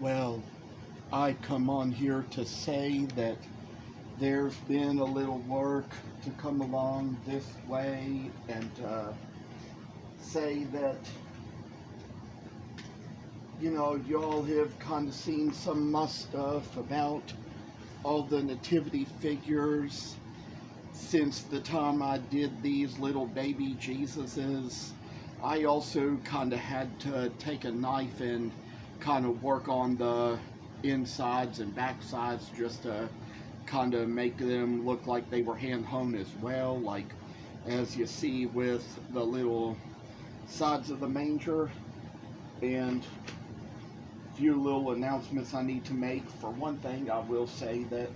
Well, I come on here to say that there's been a little work to come along this way and say that, y'all have kind of seen some of my stuff about all the nativity figures since the time I did these little baby Jesuses. I also kind of had to take a knife and kind of work on the insides and backsides just to kind of make them look like they were hand hung as well, like as you see with the little sides of the manger. And a few little announcements I need to make. For one thing, I will say that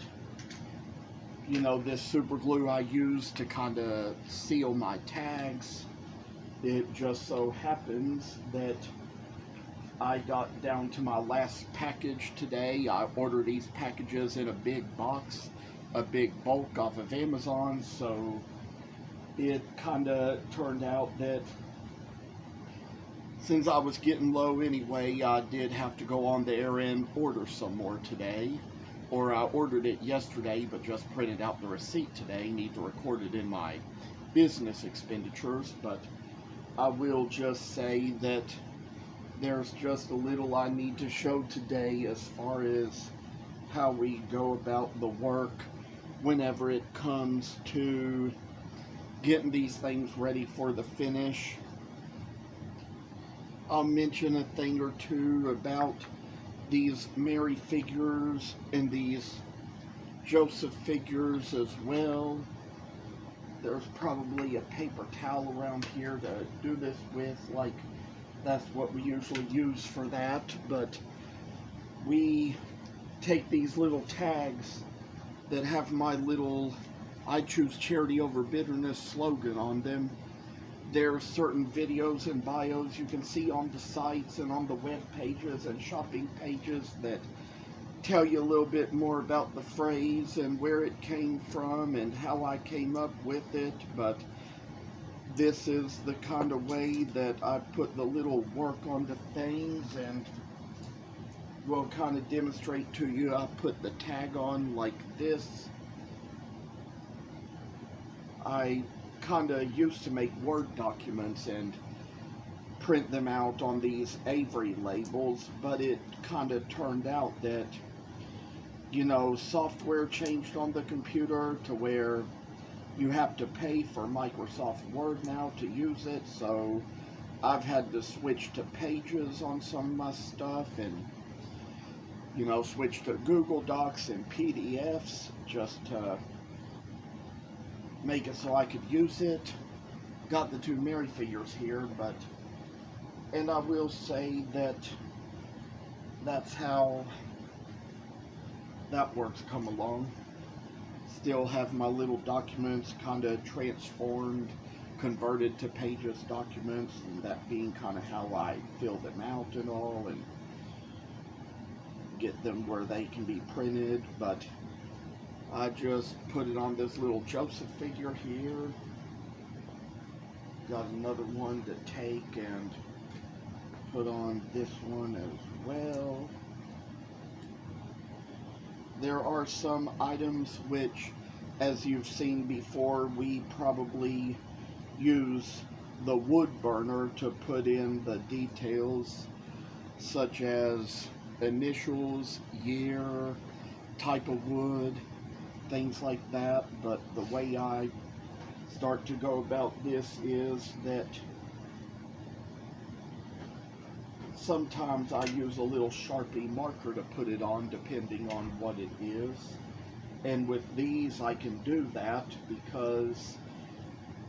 this super glue I use to kind of seal my tags, it just so happens that I got down to my last package today. I ordered these packages in a big box, a big bulk off of Amazon, so it kind of turned out that since I was getting low anyway, I did have to go on there and order some more today. Or I ordered it yesterday, but just printed out the receipt today. Need to record it in my business expenditures, but I will just say that there's just a little I need to show today as far as how we go about the work whenever it comes to getting these things ready for the finish. I'll mention a thing or two about these Mary figures and these Joseph figures as well. There's probably a paper towel around here to do this with, like that's what we usually use for that, but we take these little tags that have my little "I choose charity over bitterness" slogan on them. There are certain videos and bios you can see on the sites and on the web pages and shopping pages that tell you a little bit more about the phrase and where it came from and how I came up with it, but this is the kind of way that I put the little work onto things, and will kind of demonstrate to you. I put the tag on like this. I kind of used to make Word documents and print them out on these Avery labels, but it kind of turned out that, software changed on the computer to where you have to pay for Microsoft Word now to use it, so I've had to switch to Pages on some of my stuff and, switch to Google Docs and PDFs just to make it so I could use it. Got the two Mary figures here, and I will say that that's how that work's come along. Still have my little documents kind of transformed, converted to Pages documents, and that being kind of how I fill them out and all, and get them where they can be printed. But I just put it on this little Joseph figure here. Got another one to take and put on this one as well. There are some items which, as you've seen before, we probably use the wood burner to put in the details, such as initials, year, type of wood, things like that. But the way I start to go about this is that sometimes I use a little Sharpie marker to put it on depending on what it is. And with these I can do that because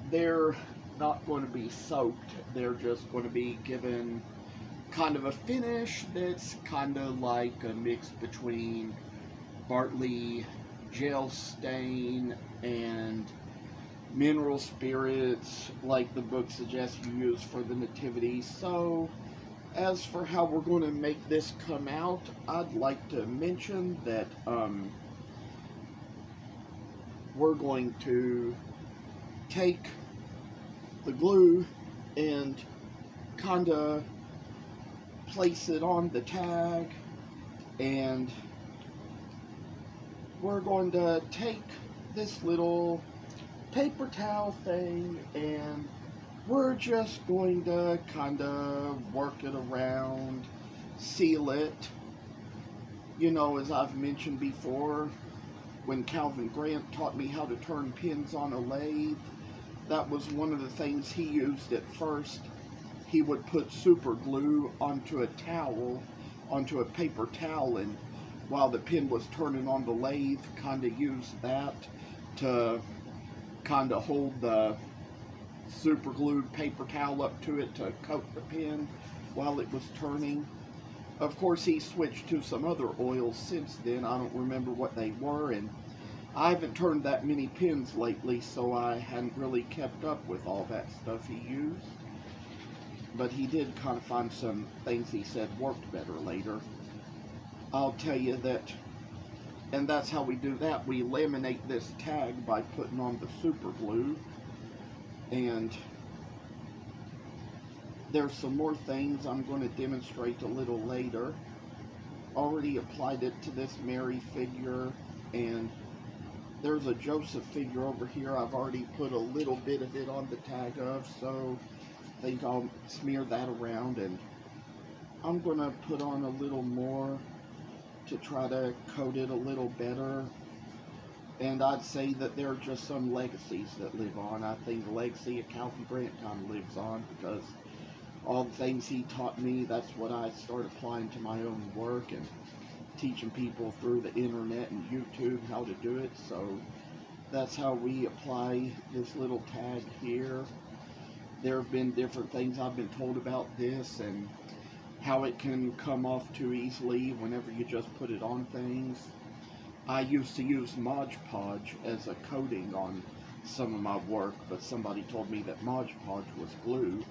they're not going to be soaked. They're just going to be given kind of a finish that's kind of like a mix between Bartley gel stain and mineral spirits, like the book suggests you use for the nativity. So as for how we're going to make this come out, I'd like to mention that we're going to take the glue and kind of place it on the tag And we're going to take this little paper towel thing and we're just going to kind of work it around, seal it. You know, as I've mentioned before, when Calvin Grant taught me how to turn pins on a lathe, that was one of the things he used at first. He would put super glue onto a towel, onto a paper towel, and while the pin was turning on the lathe, kind of used that to kind of hold the super glued paper towel up to it to coat the pin while it was turning. Of course, he switched to some other oils since then. I don't remember what they were, and I haven't turned that many pins lately, so I hadn't really kept up with all that stuff he used. But he did kind of find some things he said worked better later. I'll tell you that, and that's how we do that. We laminate this tag by putting on the super glue. And there's some more things I'm going to demonstrate a little later. Already applied it to this Mary figure, and there's a Joseph figure over here. I've already put a little bit of it on the tag of, so I think I'll smear that around, and I'm going to put on a little more to try to coat it a little better. And I'd say that there are just some legacies that live on. I think the legacy of Calvin Grant kind of lives on because all the things he taught me, that's what I started applying to my own work and teaching people through the internet and YouTube how to do it. So that's how we apply this little tag here. There have been different things I've been told about this and how it can come off too easily whenever you just put it on things. I used to use Mod Podge as a coating on some of my work, but somebody told me that Mod Podge was glue.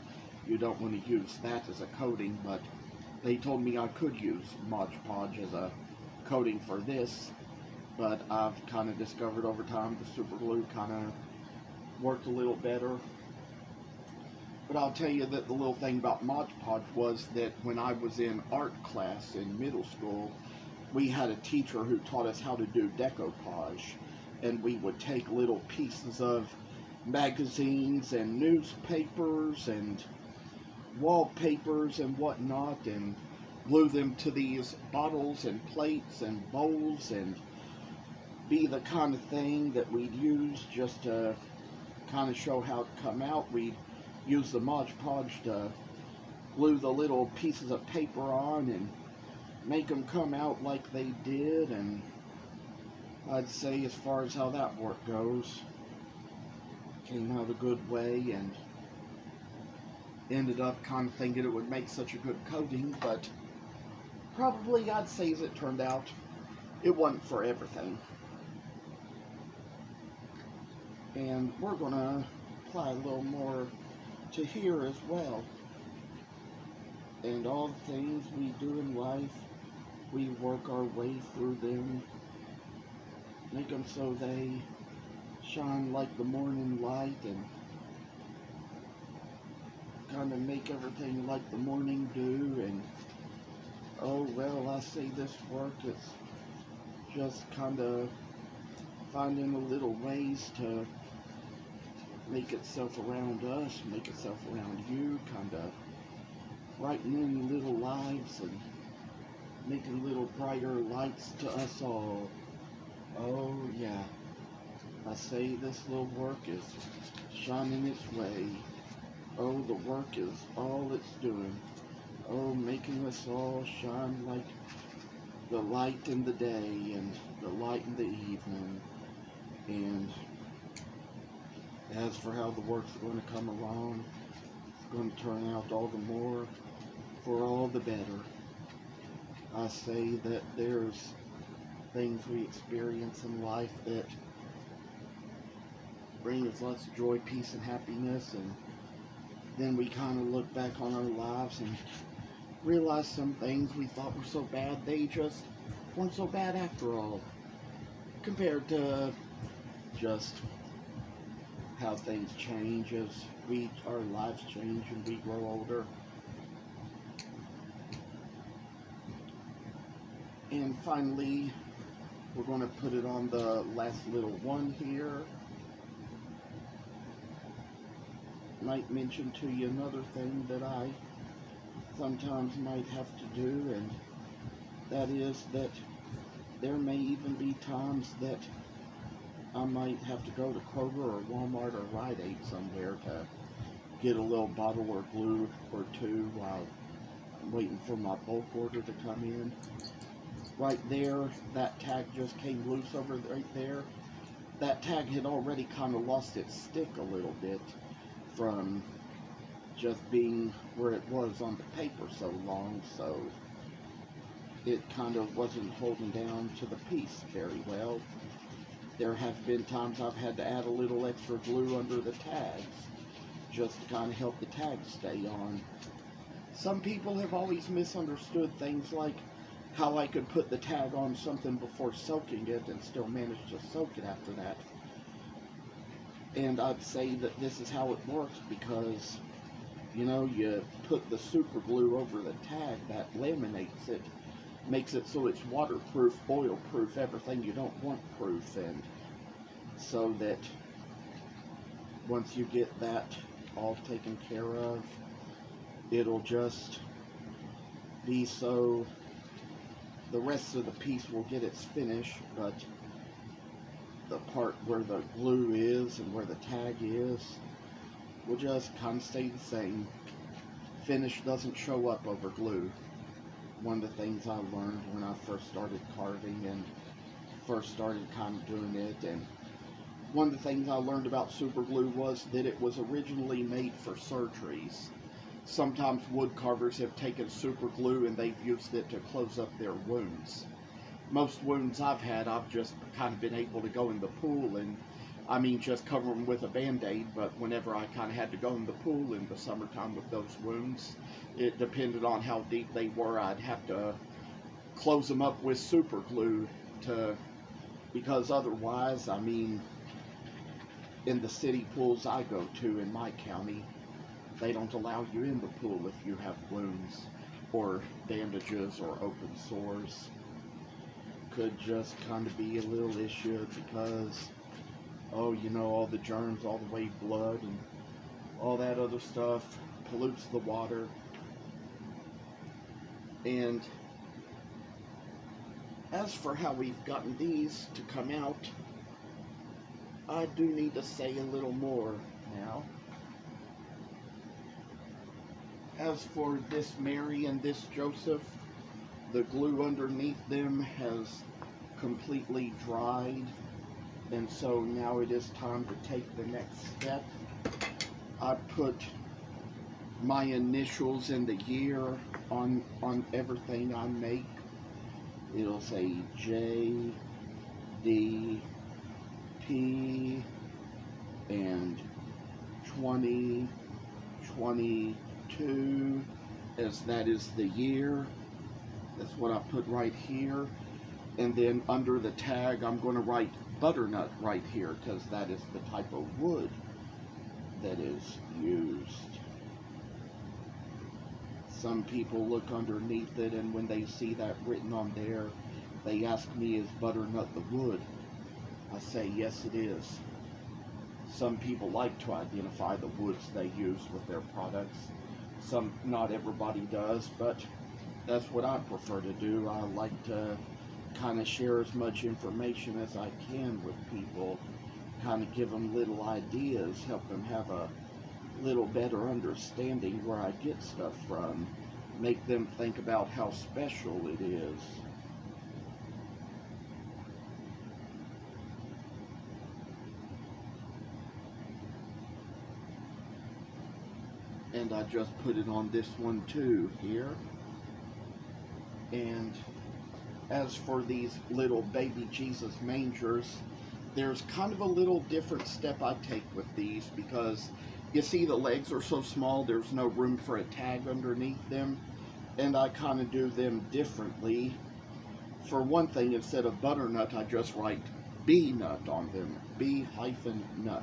You don't want to use that as a coating, but they told me I could use Mod Podge as a coating for this, but I've kind of discovered over time the super glue kind of worked a little better. But I'll tell you that the little thing about Mod Podge was that when I was in art class in middle school, we had a teacher who taught us how to do decoupage, and we would take little pieces of magazines and newspapers and wallpapers and whatnot and glue them to these bottles and plates and bowls and be the kind of thing that we'd use just to kind of show how it come out. We'd use the Mod Podge to glue the little pieces of paper on and make them come out like they did, and I'd say as far as how that work goes, came out a good way, and ended up kind of thinking it would make such a good coating, but probably I'd say as it turned out, it wasn't for everything. And we're gonna apply a little more to here as well. And all the things we do in life, we work our way through them, make them so they shine like the morning light and kind of make everything like the morning dew. And oh well, I say this work, it's just kind of finding a little ways to make itself around us, make itself around you, kind of writing in little lives and making little brighter lights to us all. Oh yeah, I say this little work is shining its way. Oh, the work is all it's doing. Oh, making us all shine like the light in the day and the light in the evening. And as for how the work's going to come along, it's going to turn out all the more for all the better. I say that there's things we experience in life that bring us lots of joy, peace, and happiness, and then we kind of look back on our lives and realize some things we thought were so bad, they just weren't so bad after all, compared to just how things change as our lives change and we grow older. And finally, we're going to put it on the last little one here. Might mention to you another thing that I sometimes might have to do, and that is that there may even be times that I might have to go to Kroger or Walmart or Rite Aid somewhere to get a little bottle or glue or two while I'm waiting for my bulk order to come in. Right there, that tag just came loose over right there. That tag had already kind of lost its stick a little bit from just being where it was on the paper so long, so it kind of wasn't holding down to the piece very well. There have been times I've had to add a little extra glue under the tags just to kind of help the tags stay on. Some people have always misunderstood things like how I could put the tag on something before soaking it and still manage to soak it after that. And I'd say that this is how it works because, you know, you put the super glue over the tag that laminates it, makes it so it's waterproof, oil-proof, everything you don't want proof, and so that once you get that all taken care of, it'll just be so the rest of the piece will get its finish, but the part where the glue is and where the tag is will just kind of stay the same. Finish doesn't show up over glue. One of the things I learned when I first started carving and first started kind of doing it, and one of the things I learned about super glue was that it was originally made for surgeries. Sometimes wood carvers have taken super glue and they've used it to close up their wounds. Most wounds I've had, I've just kind of been able to go in the pool and, I mean, just cover them with a Band-Aid, but whenever I kind of had to go in the pool in the summertime with those wounds, it depended on how deep they were. I'd have to close them up with super glue because otherwise, I mean, in the city pools I go to in my county, they don't allow you in the pool if you have wounds or bandages or open sores. Could just kind of be a little issue because, oh, you know, all the germs, all the way blood and all that other stuff pollutes the water. And as for how we've gotten these to come out, I do need to say a little more now. As for this Mary and this Joseph, the glue underneath them has completely dried, and so now it is time to take the next step. I put my initials and the year on everything I make. It'll say J, D, P, and 2022, as that is the year. That's what I put right here. And then under the tag, I'm going to write butternut right here because that is the type of wood that is used. Some people look underneath it, and when they see that written on there, they ask me, is butternut the wood? I say, yes, it is. Some people like to identify the woods they use with their products. Not everybody does, but that's what I prefer to do. I like to kind of share as much information as I can with people, kind of give them little ideas, help them have a little better understanding where I get stuff from, make them think about how special it is. And I just put it on this one too here. And as for these little baby Jesus mangers, there's kind of a little different step I take with these because you see the legs are so small there's no room for a tag underneath them, and I kind of do them differently. For one thing, instead of butternut, I just write B-nut on them, B-nut.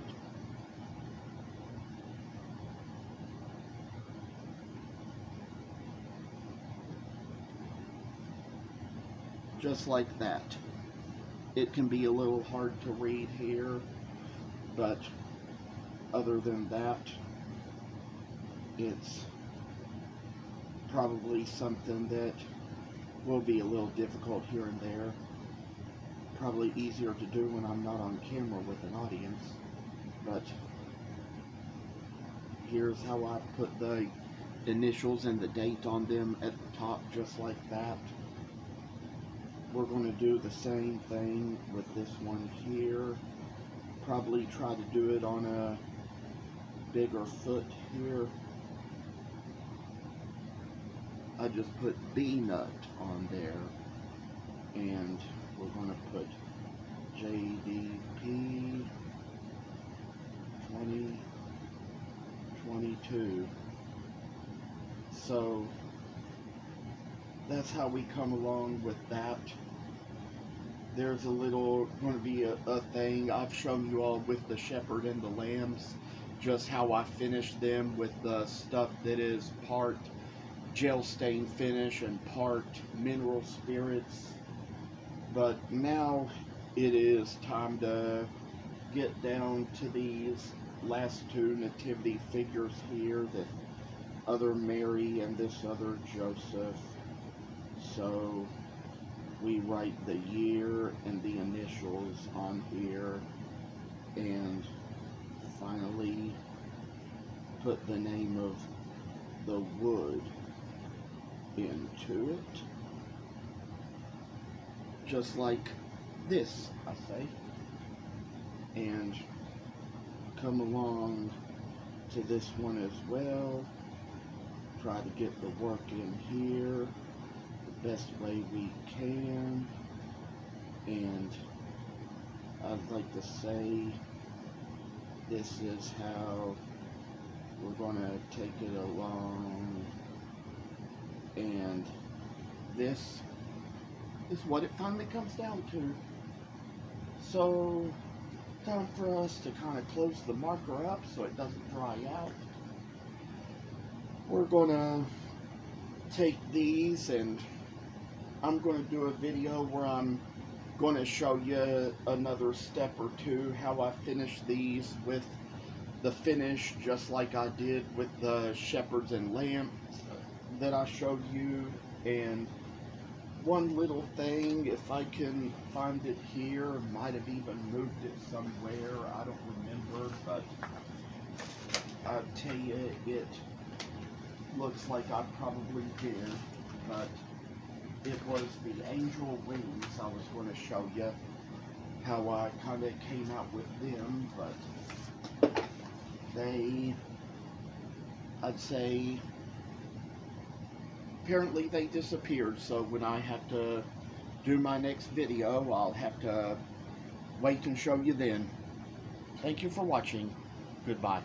just like that. It can be a little hard to read here, but other than that, it's probably something that will be a little difficult here and there. Probably easier to do when I'm not on camera with an audience, but here's how I put the initials and the date on them at the top, just like that. We're going to do the same thing with this one here. Probably try to do it on a bigger foot here. I just put B nut on there, and we're going to put JDP 2022. So that's how we come along with that. There's a little, going to be a thing I've shown you all with the shepherd and the lambs, just how I finish them with the stuff that is part gel stain finish and part mineral spirits. But now it is time to get down to these last two nativity figures here, the other Mary and this other Joseph. So we write the year and the initials on here, and finally put the name of the wood into it, just like this, I say, and come along to this one as well. Try to get the work in here the best way we can, and I'd like to say this is how we're going to take it along, and this is what it finally comes down to. So time for us to kind of close the marker up so it doesn't dry out. We're going to take these, and I'm going to do a video where I'm going to show you another step or two how I finish these with the finish, just like I did with the shepherds and lambs that I showed you. And one little thing, if I can find it here, might have even moved it somewhere, I don't remember, but I'll tell you, it looks like I probably did, but it was the angel wings. I was going to show you how I kind of came out with them, but they, I'd say, apparently they disappeared, so when I have to do my next video, I'll have to wait and show you then. Thank you for watching. Goodbye.